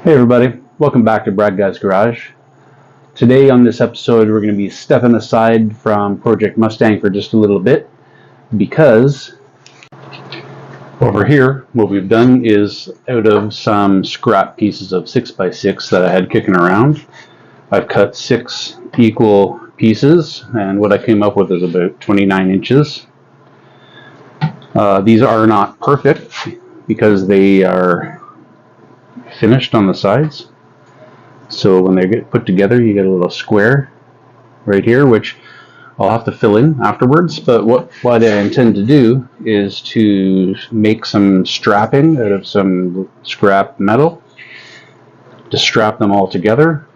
Hey everybody, welcome back to Brad Guy's Garage. Today on this episode we're going to be stepping aside from Project Mustang for just a little bit because over here what we've done is, out of some scrap pieces of 6x6 that I had kicking around, I've cut 6 equal pieces, and what I came up with is about 29 inches. These are not perfect because they are finished on the sides. So when they get put together, you get a little square right here, which I'll have to fill in afterwards. But what I intend to do is to make some strapping out of some scrap metal to strap them all together.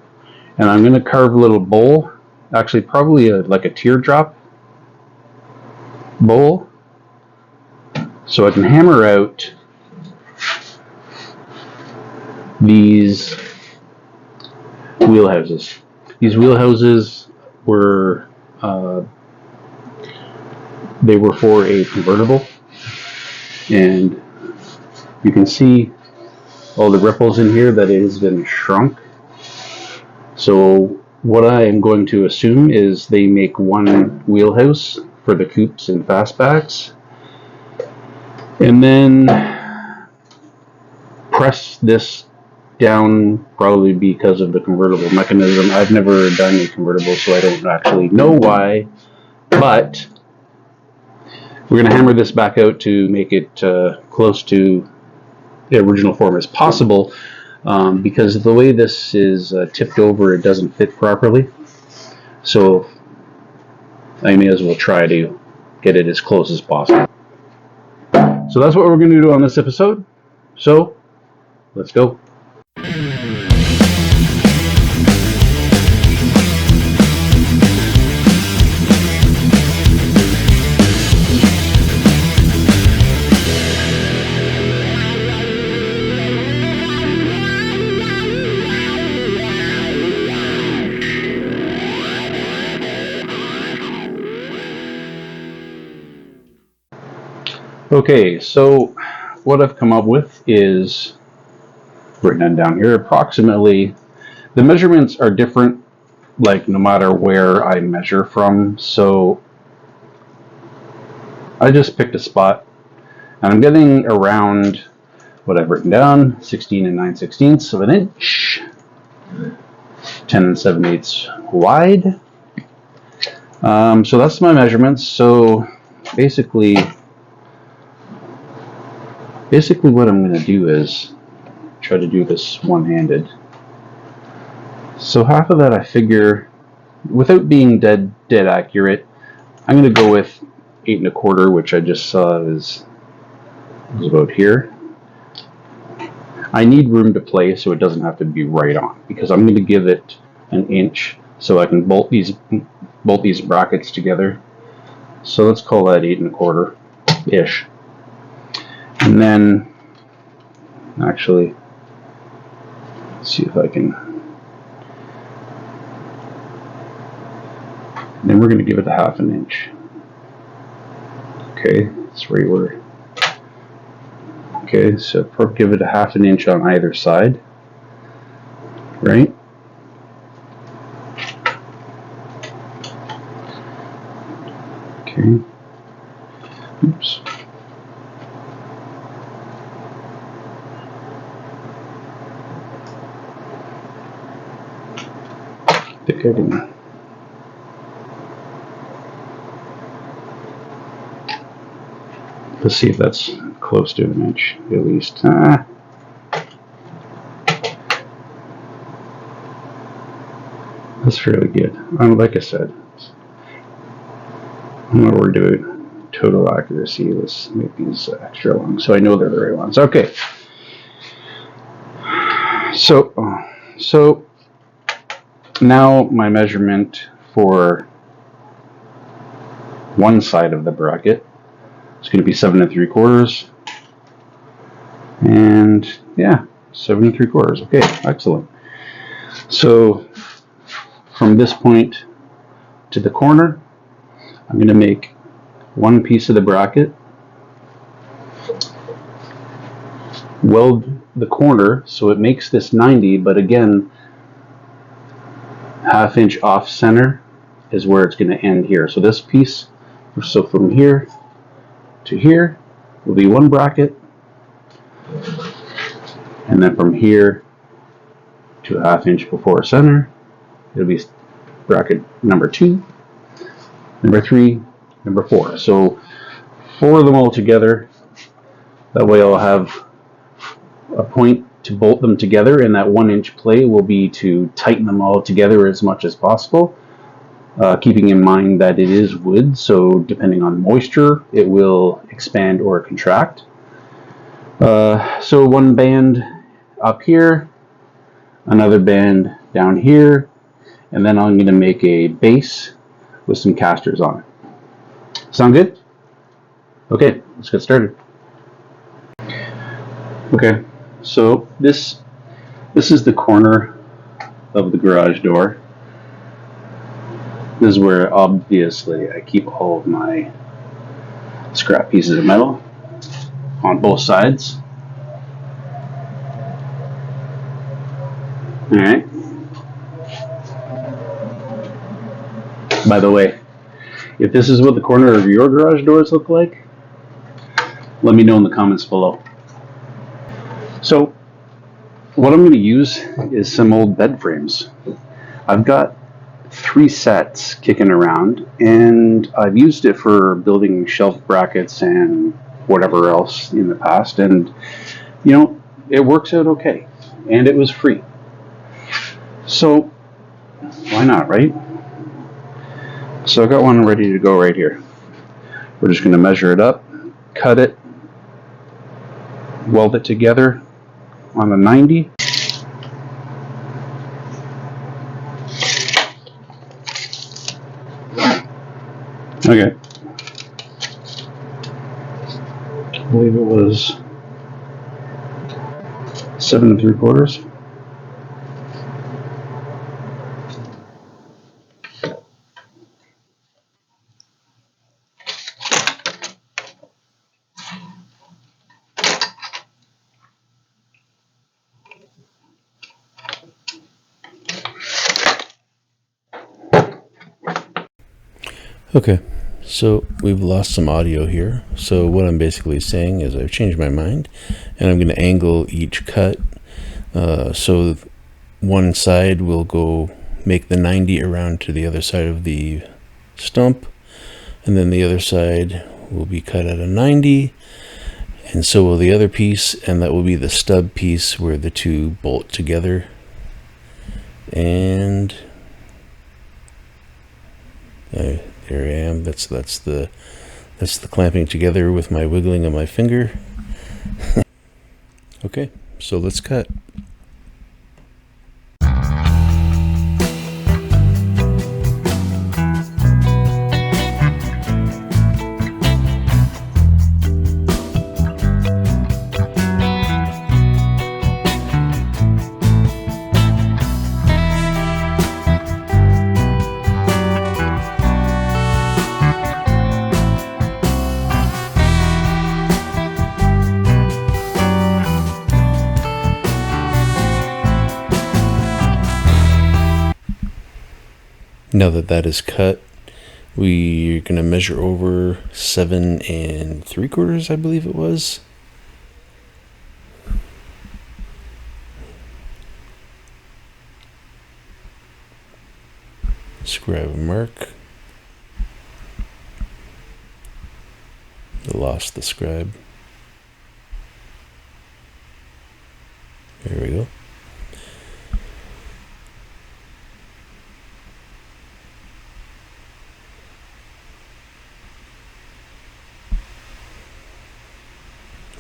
And I'm going to carve a little bowl, actually probably like a teardrop bowl, so I can hammer out these wheelhouses. These wheelhouses were they were for a convertible, and you can see all the ripples in here that it has been shrunk. So what I am going to assume is they make one wheelhouse for the coupes and fastbacks, and then press this down, probably because of the convertible mechanism. I've never done a convertible, so I don't actually know why, but we're going to hammer this back out to make it close to the original form as possible, because the way this is tipped over, it doesn't fit properly, so I may as well try to get it as close as possible. So that's what we're going to do on this episode, so let's go. Okay, so what I've come up with is written down here. Approximately, the measurements are different, like no matter where I measure from, so I just picked a spot, and I'm getting around what I've written down, 16 and 9/16 of an inch, 10 and 7/8 wide. So that's my measurements. So basically what I'm going to do is try to do this one-handed. So half of that, I figure, without being dead accurate, I'm going to go with 8 1/4, which I just saw is about here. I need room to play, so it doesn't have to be right on, because I'm going to give it an inch so I can bolt these brackets together. So let's call that 8 1/4 ish. And then, actually, let's see if I can. Then we're going to give it a 1/2 inch. Okay, that's where you were. Okay, so give it a 1/2 inch on either side, right? Okay. Oops. I think I can. Let's see if that's close to an inch, at least. That's fairly good. Like I said, I'm not worried about total accuracy. Let's make these extra long so I know they're the right ones. Okay. So now my measurement for one side of the bracket is going to be 7 3/4, and yeah, 7 3/4. Okay, excellent. So from this point to the corner, I'm going to make one piece of the bracket, weld the corner, so it makes this 90, but again, 1/2 inch off center is where it's going to end here. So this piece, so from here to here will be one bracket, and then from here to 1/2 inch before center, it'll be bracket number 2, number 3, number 4. So 4 of them all together. That way I'll have a point to bolt them together, and that 1 inch play will be to tighten them all together as much as possible, keeping in mind that it is wood, so depending on moisture it will expand or contract. So one band up here, another band down here, and then I'm going to make a base with some casters on it. Sound good? Okay, let's get started. Okay, so this is the corner of the garage door. This is where obviously I keep all of my scrap pieces of metal on both sides. Alright. By the way, if this is what the corner of your garage doors look like, let me know in the comments below. So what I'm going to use is some old bed frames. I've got 3 sets kicking around, and I've used it for building shelf brackets and whatever else in the past, and you know, it works out okay, and it was free. So why not, right? So I got one ready to go right here. We're just going to measure it up, cut it, weld it together on a 90. Okay. I believe it was 7 3/4. Okay, so we've lost some audio here. So what I'm basically saying is I've changed my mind, and I'm going to angle each cut. So one side will go make the 90 around to the other side of the stump, and then the other side will be cut at a 90, and so will the other piece, and that will be the stub piece where the two bolt together. And there I am. That's the clamping together with my wiggling of my finger. Okay, so let's cut. Now that that is cut, we're going to measure over 7 3/4, I believe it was. Scribe a mark. I lost the scribe. There we go.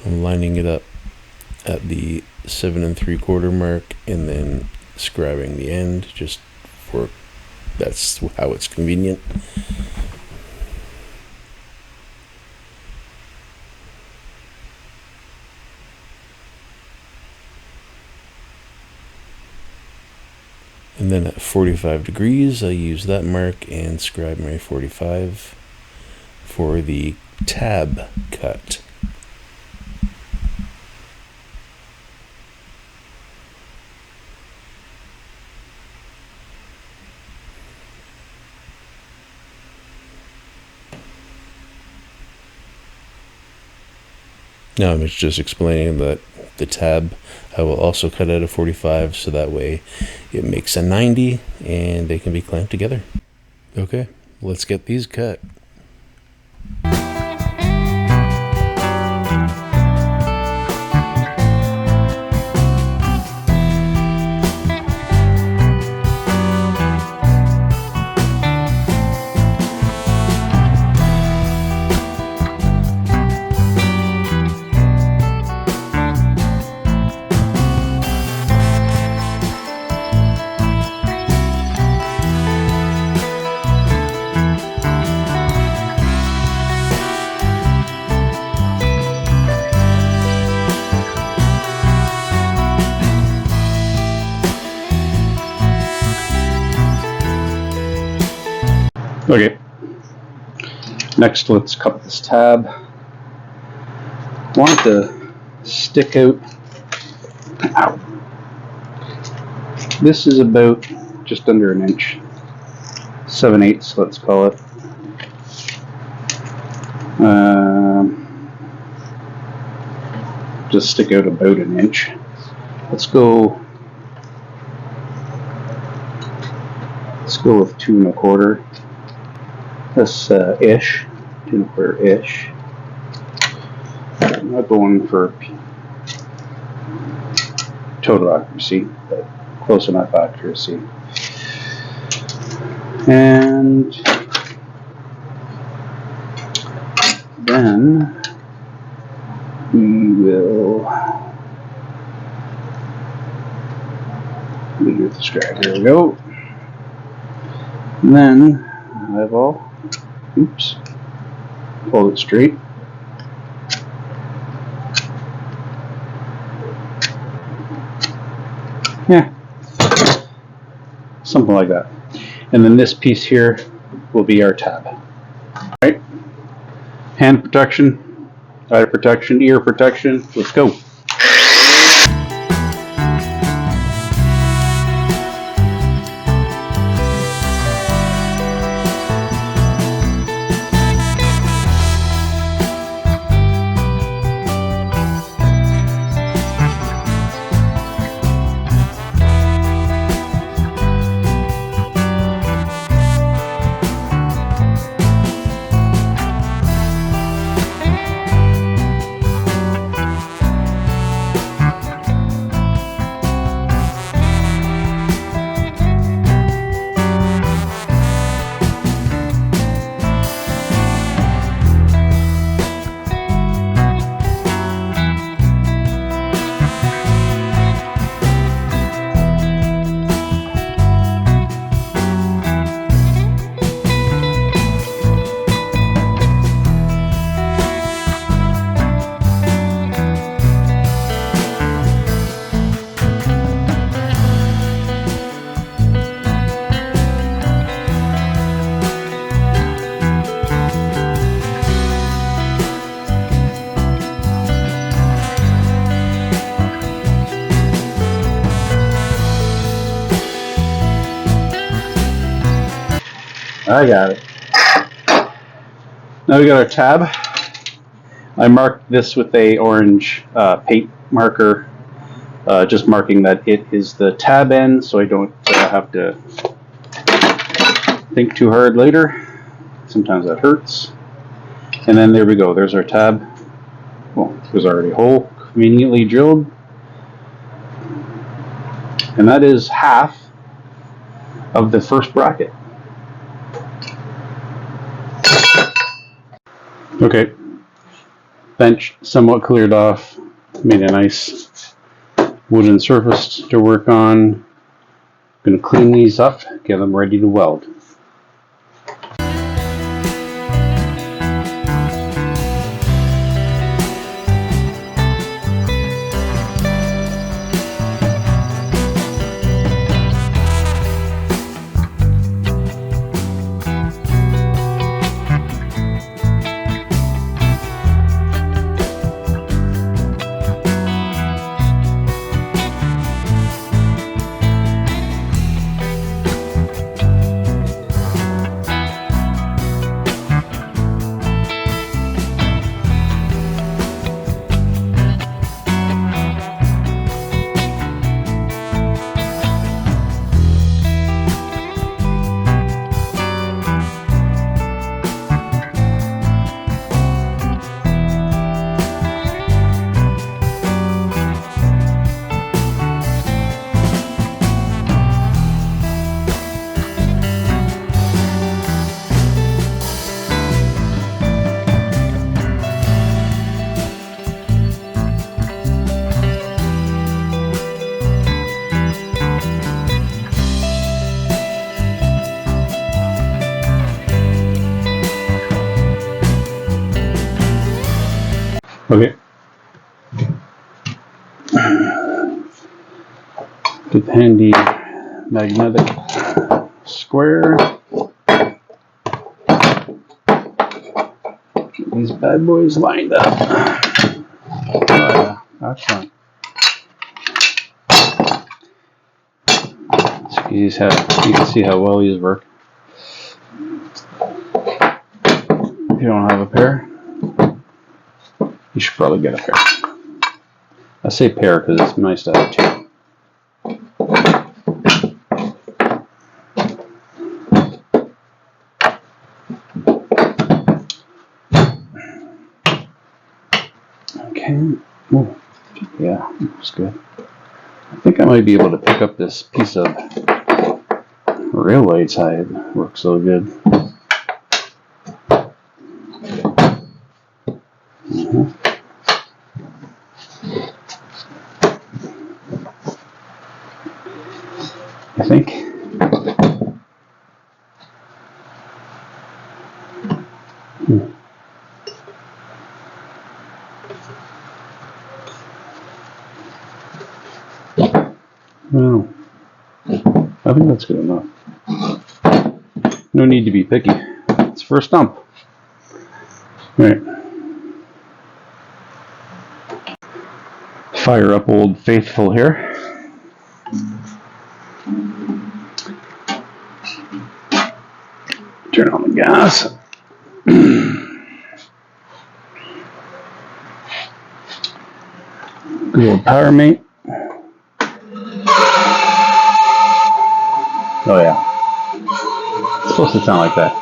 I'm lining it up at the 7 3/4 mark, and then scribing the end, just for that's how it's convenient. And then at 45 degrees, I use that mark and scribe my 45 for the tab cut. Now I'm just explaining that the tab I will also cut out a 45, so that way it makes a 90 and they can be clamped together. Okay, let's get these cut. Okay, next let's cut this tab. Want it to stick out. Ow. This is about just under an inch, 7/8 let's call it. Just stick out about an inch. Let's go with 2 1/4. That's ish, 2 1/4 ish. I'm not going for total accuracy, but close enough accuracy. And then we will do the strap. Here we go. And then eyeball. Oops. Hold it straight. Yeah. Something like that. And then this piece here will be our tab. Alright. Hand protection, eye protection, ear protection. Let's go. I got it. Now we got our tab. I marked this with a orange paint marker, just marking that it is the tab end, so I don't have to think too hard later. Sometimes that hurts. And then there we go. There's our tab. Well, there's already a hole conveniently drilled. And that is half of the first bracket. Okay, bench somewhat cleared off, made a nice wooden surface to work on. Going to clean these up, get them ready to weld. Okay. Good handy magnetic square. Get these bad boys lined up. Oh yeah, that's fun. So you can see how well these work. If you don't have a pair, you should probably get a pair. I say pair because it's nice to have two. Okay. Ooh. Yeah, that's good. I think I might be able to pick up this piece of railway tie. It works so good. I think. Well, I think that's good enough. No need to be picky. It's for a stump. Right. Fire up Old Faithful here. Turn on the gas. Good old power mate. Oh yeah. It's supposed to sound like that.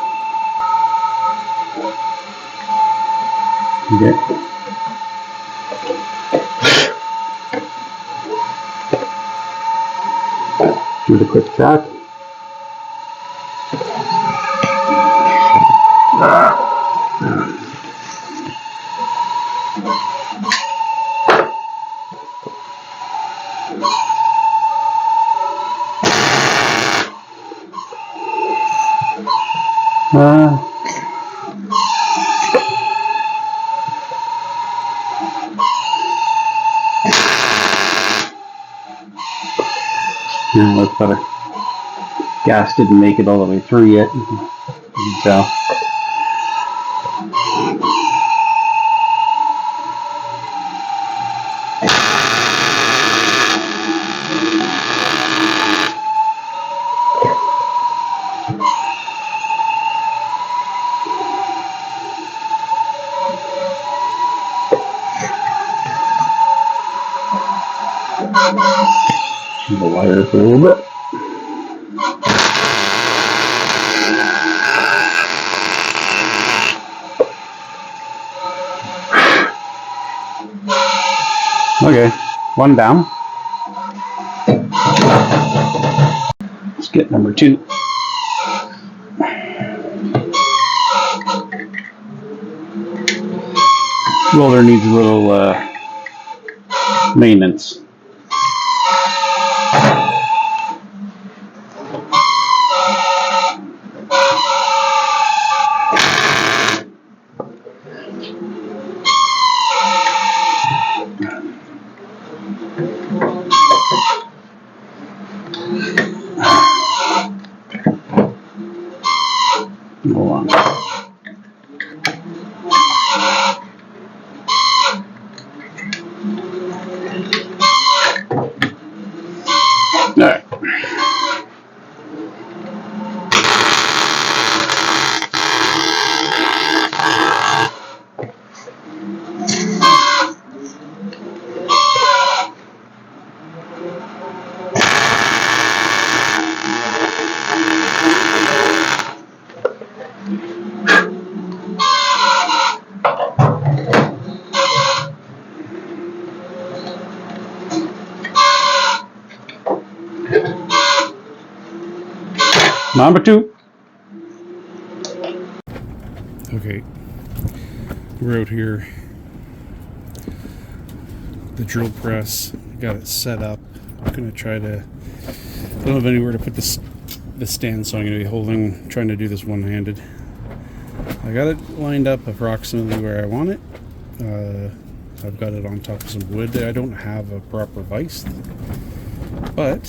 Okay. Give it a quick check. Yeah, that's better. Gas didn't make it all the way through yet. So. The wires a little bit. Okay, one down. Let's get number 2. Roller needs a little maintenance. Hold on. All right. Number 2. Okay, we're out here. The drill press, got it set up. I'm gonna try to. I don't have anywhere to put this stand, so I'm gonna be trying to do this one-handed. I got it lined up approximately where I want it. I've got it on top of some wood. I don't have a proper vise, but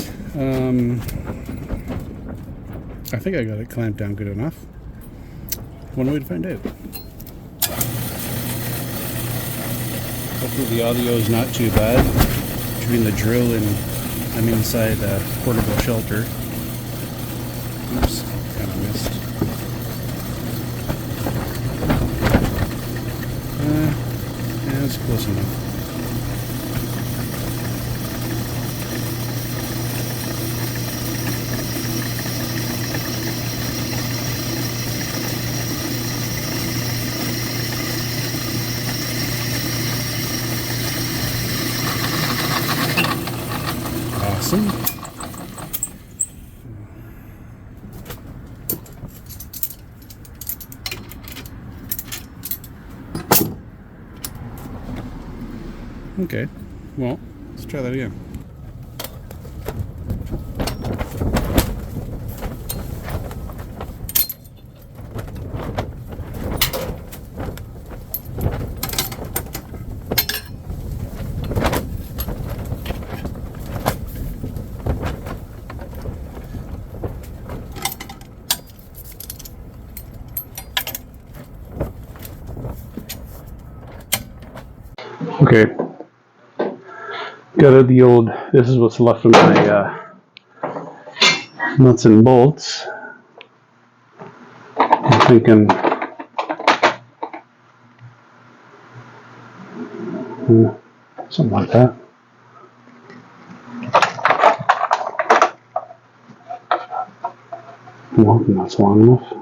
I think I got it clamped down good enough. One way to find out. Hopefully the audio is not too bad. Between the drill and I'm inside a portable shelter. Oops, kind of missed. Yeah, it's close enough. Awesome. Okay, well, let's try that again. Okay. Got out the old, this is what's left of my nuts and bolts. I'm thinking something like that. I'm hoping that's long enough.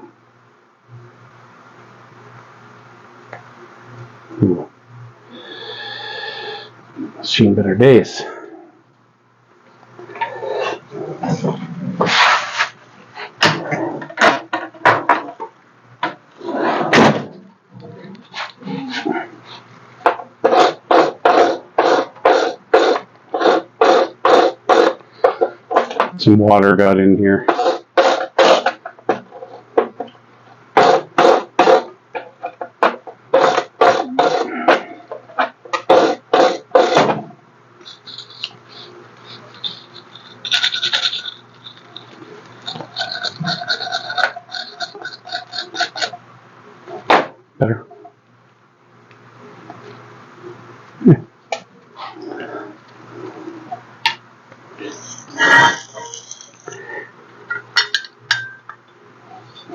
Seen better days. Some water got in here. Better. Yeah.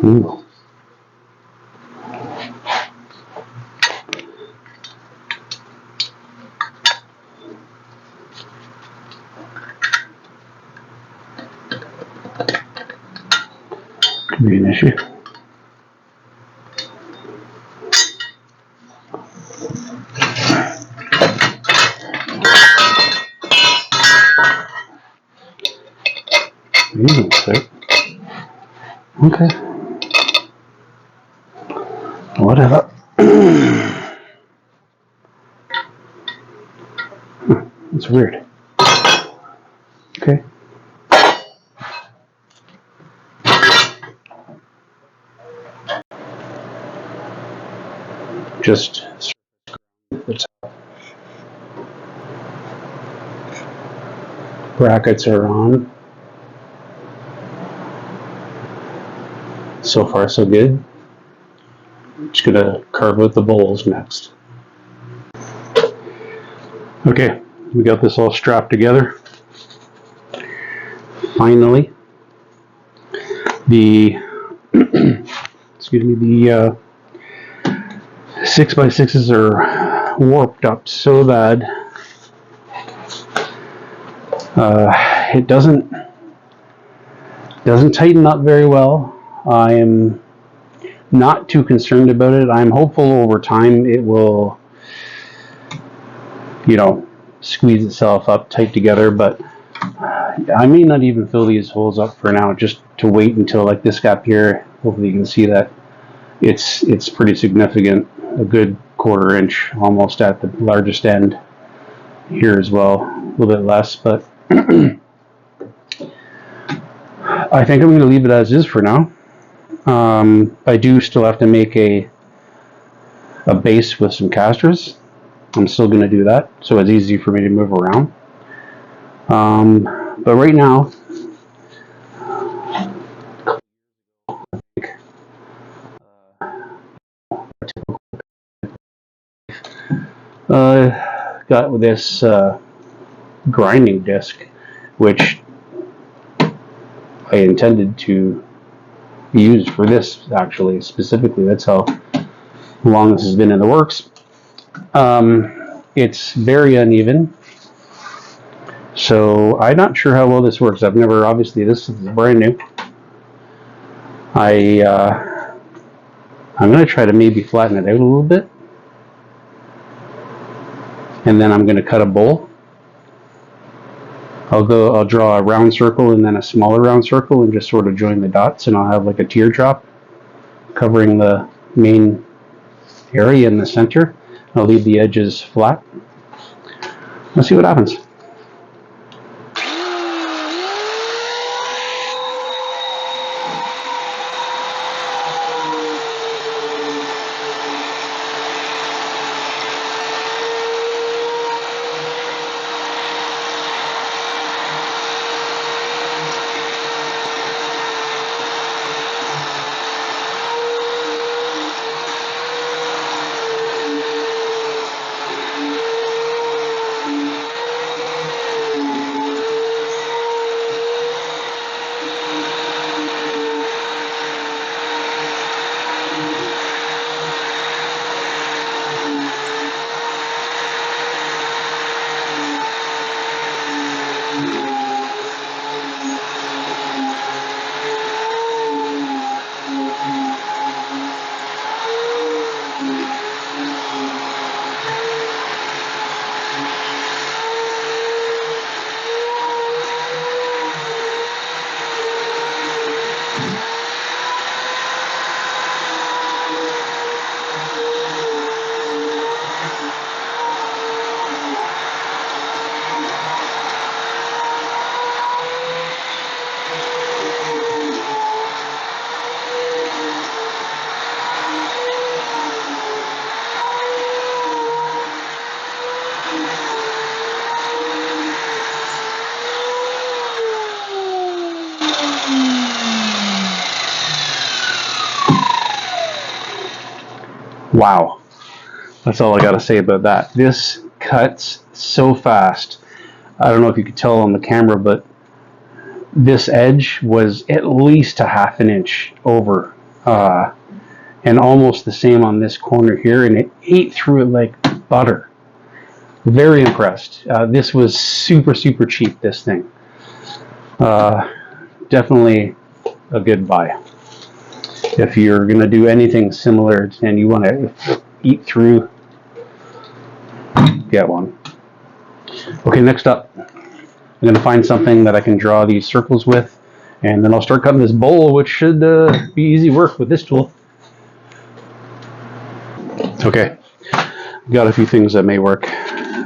Ooh. Could be an issue. Okay. Whatever. It's weird. Okay. Just the top brackets are on. So far, so good. Just gonna carve out the bowls next. Okay, we got this all strapped together. Finally, the excuse me, the 6x6s are warped up so bad. It doesn't tighten up very well. I am not too concerned about it. I'm hopeful over time it will, squeeze itself up tight together, but I may not even fill these holes up for now, just to wait until like this gap here. Hopefully you can see that it's pretty significant, a good 1/4 inch almost at the largest end here as well, a little bit less, but I think I'm going to leave it as is for now. I do still have to make a base with some casters, I'm still going to do that, so it's easy for me to move around. But right now, got this grinding disc, which I intended to be used for this, actually, specifically. That's how long this has been in the works. It's very uneven, so I'm not sure how well this works. I've never, obviously, this is brand new. I'm going to try to maybe flatten it out a little bit, and then I'm going to cut a bowl. I'll draw a round circle and then a smaller round circle and just sort of join the dots, and I'll have like a teardrop covering the main area in the center. I'll leave the edges flat. Let's see what happens. Wow, that's all I got to say about that. This cuts so fast. I don't know if you could tell on the camera, but this edge was at least a half an inch over, and almost the same on this corner here, and it ate through it like butter. Very impressed. This was super cheap, this thing. Definitely a good buy. If you're going to do anything similar and you want to eat through, get one. Okay, next up, I'm going to find something that I can draw these circles with, and then I'll start cutting this bowl, which should be easy work with this tool. Okay, got a few things that may work.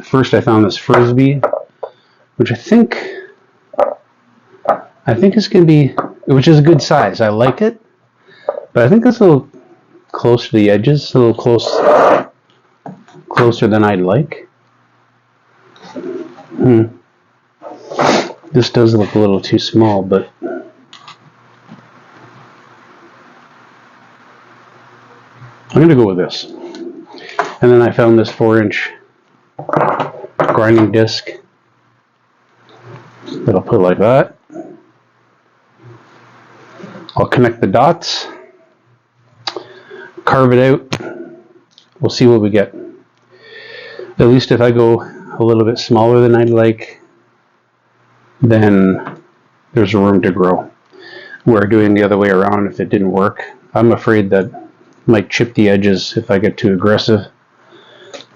First, I found this frisbee, which I think is going to be, which is a good size. I like it, but I think it's a little close to the edges, a little closer than I'd like. This does look a little too small, but I'm going to go with this. And then I found this 4-inch grinding disc that I'll put like that. I'll connect the dots, carve it out. We'll see what we get. At least if I go a little bit smaller than I'd like, then there's room to grow. Where doing the other way around, if it didn't work, I'm afraid that I might chip the edges if I get too aggressive,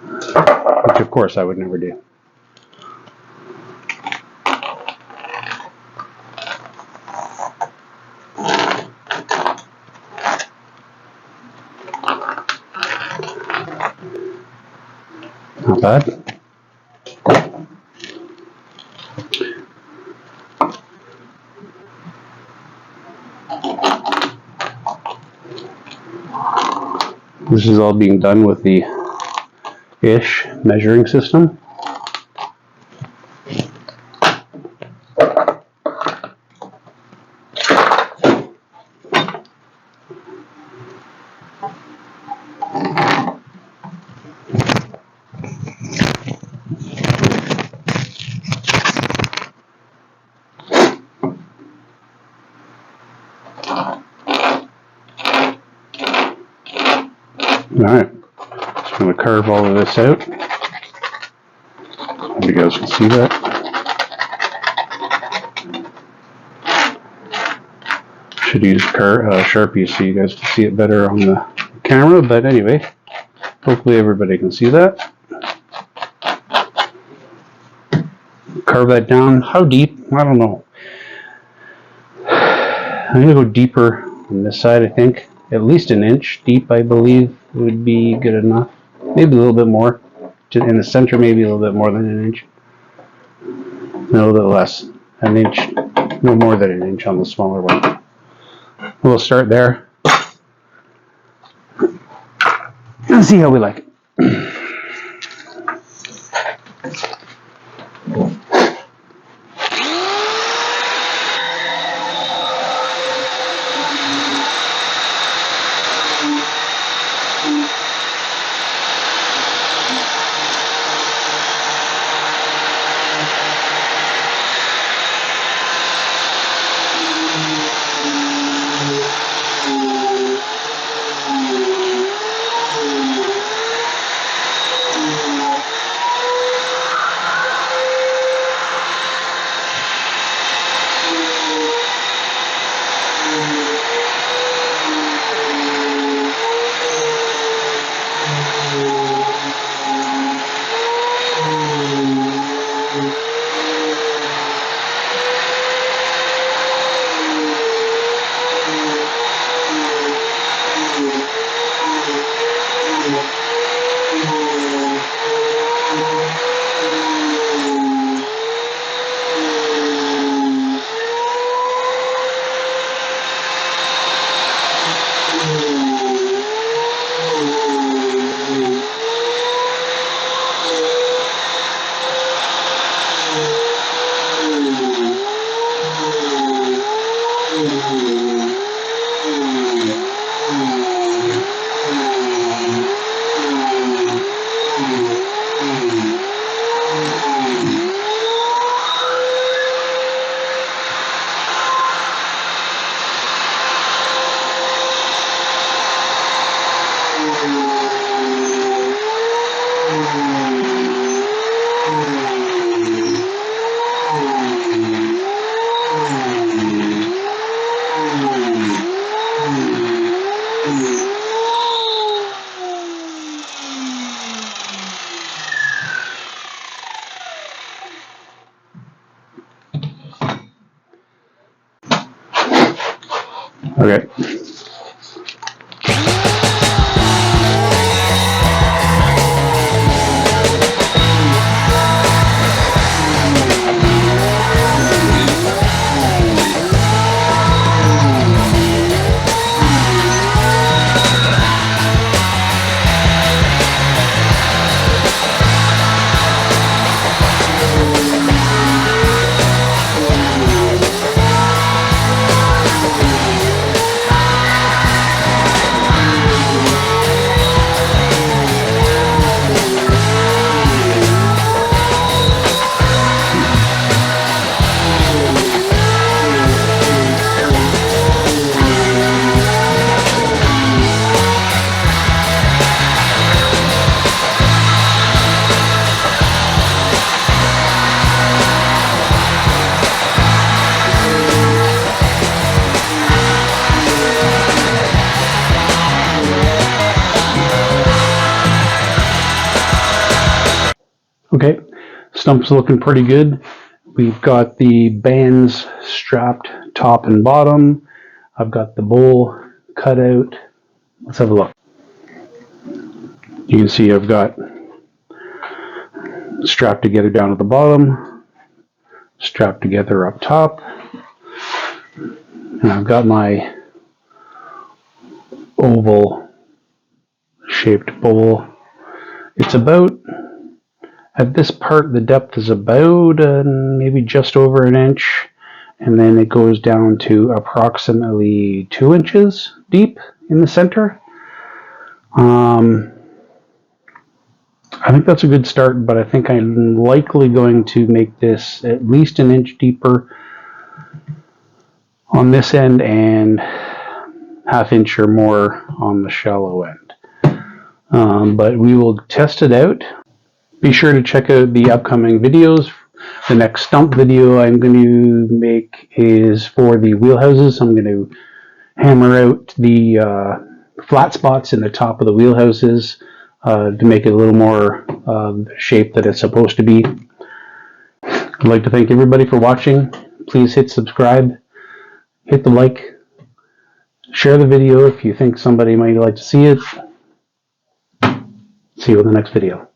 which of course I would never do. Not bad. This is all being done with the ish measuring system. Alright, just going to carve all of this out. Hope you guys can see that. Should use Sharpie so you guys can see it better on the camera, but anyway, hopefully everybody can see that. Carve that down. How deep? I don't know. I'm going to go deeper on this side, I think. At least an inch deep, I believe, would be good enough. Maybe a little bit more. In the center, maybe a little bit more than an inch. A little bit less. An inch. No more than an inch on the smaller one. We'll start there. And see how we like it. Okay. Okay, Stump's looking pretty good. We've got the bands strapped top and bottom. I've got the bowl cut out. Let's have a look. You can see I've got strapped together down at the bottom, strapped together up top. And I've got my oval shaped bowl It's about, at this part, the depth is about maybe just over an inch, and then it goes down to approximately 2 inches deep in the center. I think that's a good start, but I think I'm likely going to make this at least an inch deeper on this end and half inch or more on the shallow end. But we will test it out. Be sure to check out the upcoming videos. The next stump video I'm going to make is for the wheelhouses. I'm going to hammer out the flat spots in the top of the wheelhouses to make it a little more the shape that it's supposed to be. I'd like to thank everybody for watching. Please hit subscribe, hit the like, share the video if you think somebody might like to see it. See you in the next video.